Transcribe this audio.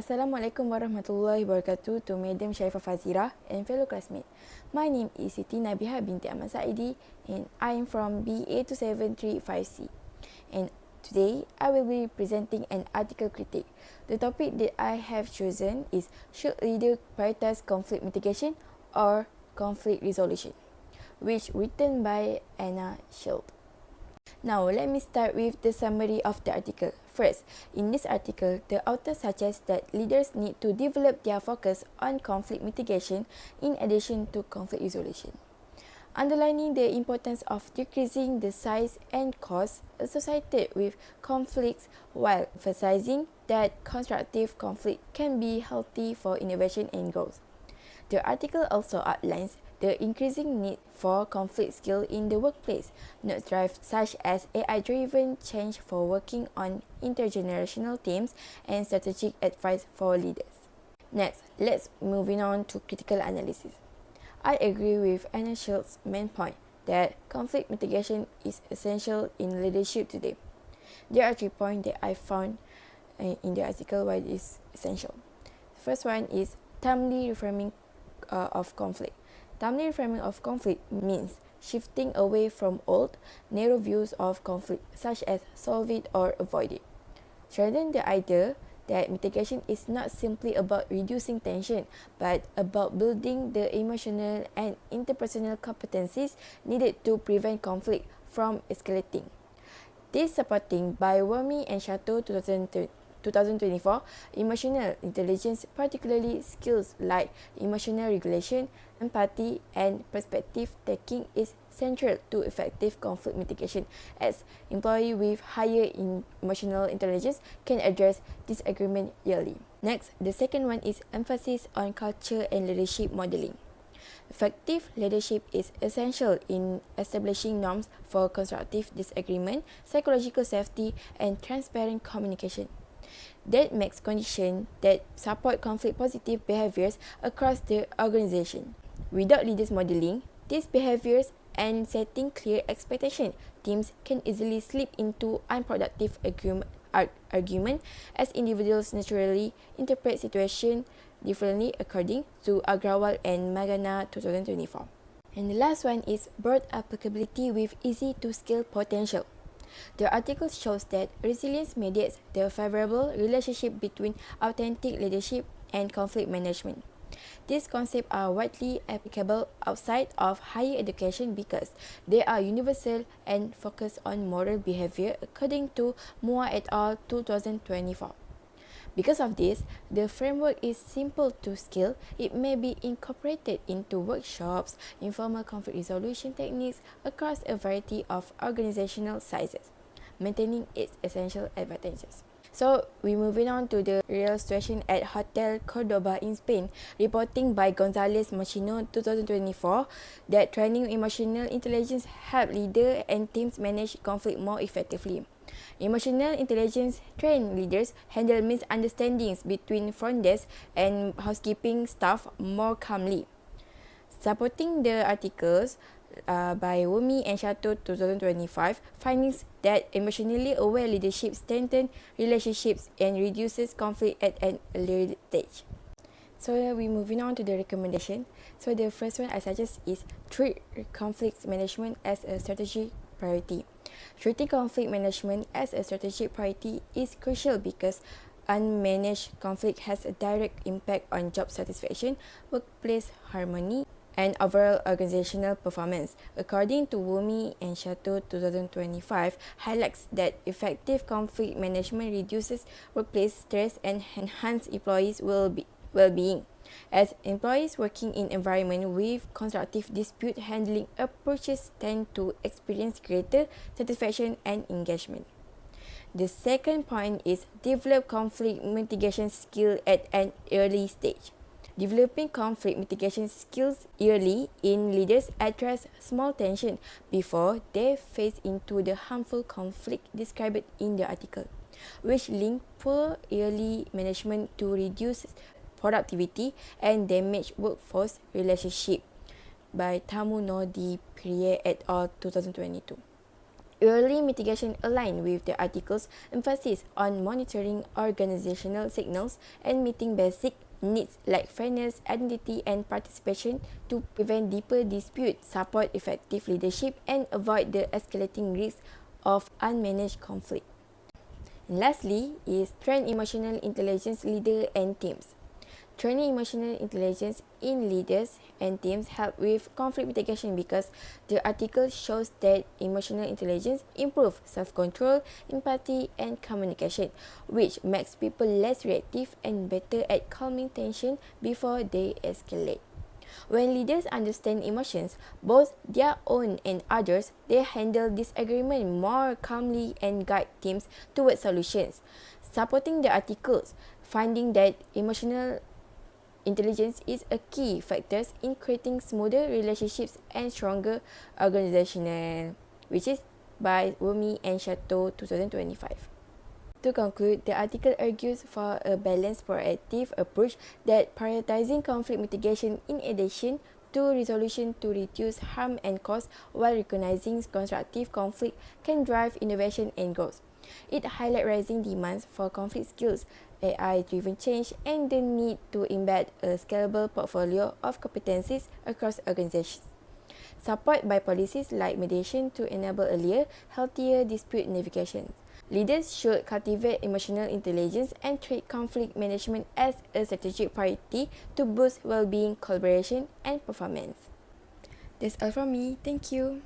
Assalamualaikum warahmatullahi wabarakatuh to Madam Sharifah Fazira and fellow classmates. My name is Siti Nabihah binti Ahmad Saidi and I am from BA273-5C. And today I will be presenting an article critique. The topic that I have chosen is should leader prioritize conflict mitigation or conflict resolution, which written by Anna Schild. Now, let me start with the summary of the article. First, in this article, the author suggests that leaders need to develop their focus on conflict mitigation in addition to conflict resolution, underlining the importance of decreasing the size and cost associated with conflicts while emphasizing that constructive conflict can be healthy for innovation and growth. The article also outlines the increasing need for conflict skill in the workplace, notes drive such as AI-driven change for working on intergenerational teams and strategic advice for leaders. Next, let's move on to critical analysis. I agree with Anna Schild's main point that conflict mitigation is essential in leadership today. There are 3 points that I found in the article why it is essential. The first one is timely reframing of conflict. Timely reframing of conflict means shifting away from old, narrow views of conflict, such as solve it or avoid it. Strengthen the idea that mitigation is not simply about reducing tension, but about building the emotional and interpersonal competencies needed to prevent conflict from escalating. This supporting by Wormy and Chateau 2024, emotional intelligence, particularly skills like emotional regulation, empathy, and perspective taking, is central to effective conflict mitigation, as employees with higher emotional intelligence can address disagreement early. Next, the second one is emphasis on culture and leadership modeling. Effective leadership is essential in establishing norms for constructive disagreement, psychological safety, and transparent communication. That makes conditions that support conflict positive behaviors across the organization. Without leaders modeling these behaviors and setting clear expectations, teams can easily slip into unproductive argument as individuals naturally interpret situations differently, according to Agrawal and Magana 2024. And the last one is broad applicability with easy to scale potential. The article shows that resilience mediates the favorable relationship between authentic leadership and conflict management. These concepts are widely applicable outside of higher education because they are universal and focus on moral behavior, according to Mua et al. 2024. Because of this, the framework is simple to scale. It may be incorporated into workshops, informal conflict resolution techniques across a variety of organizational sizes, maintaining its essential advantages. So, we're moving on to the real situation at Hotel Cordoba in Spain, reporting by González Moschino 2024 that training emotional intelligence help leaders and teams manage conflict more effectively. Emotional intelligence trained leaders handle misunderstandings between front desk and housekeeping staff more calmly. Supporting the articles by Wumi and Chateau 2025, findings that emotionally aware leadership strengthens relationships and reduces conflict at an early stage. So we're moving on to the recommendation. So the first one I suggest is treat conflict management as a strategic priority. Treating conflict management as a strategic priority is crucial because unmanaged conflict has a direct impact on job satisfaction, workplace harmony, and overall organizational performance. According to Wumi and Chateau 2025, highlights that effective conflict management reduces workplace stress and enhances employees' well-being. As employees working in environment with constructive dispute handling approaches tend to experience greater satisfaction and engagement. The second point is develop conflict mitigation skill at an early stage. Developing conflict mitigation skills early in leaders address small tension before they face into the harmful conflict described in the article, which link poor early management to reduce productivity and damage workforce relationship by Tamu Nodi Priye et al. 2022. Early mitigation align with the article's emphasis on monitoring organizational signals and meeting basic needs like fairness, identity, and participation to prevent deeper disputes, support effective leadership, and avoid the escalating risk of unmanaged conflict. And lastly is train emotional intelligence leader and teams. Training emotional intelligence in leaders and teams help with conflict mitigation because the article shows that emotional intelligence improves self-control, empathy, and communication, which makes people less reactive and better at calming tension before they escalate. When leaders understand emotions, both their own and others, they handle disagreement more calmly and guide teams towards solutions. Supporting the articles, finding that emotional intelligence is a key factor in creating smoother relationships and stronger organizational, which is by Wumi and Chateau 2025. To conclude, the article argues for a balanced, proactive approach that prioritizing conflict mitigation in addition to resolution to reduce harm and cost while recognizing constructive conflict can drive innovation and growth. It highlights rising demands for conflict skills, AI-driven change, and the need to embed a scalable portfolio of competencies across organizations. Support by policies like mediation to enable earlier, healthier dispute navigation. Leaders should cultivate emotional intelligence and treat conflict management as a strategic priority to boost well-being, collaboration, and performance. That's all from me. Thank you.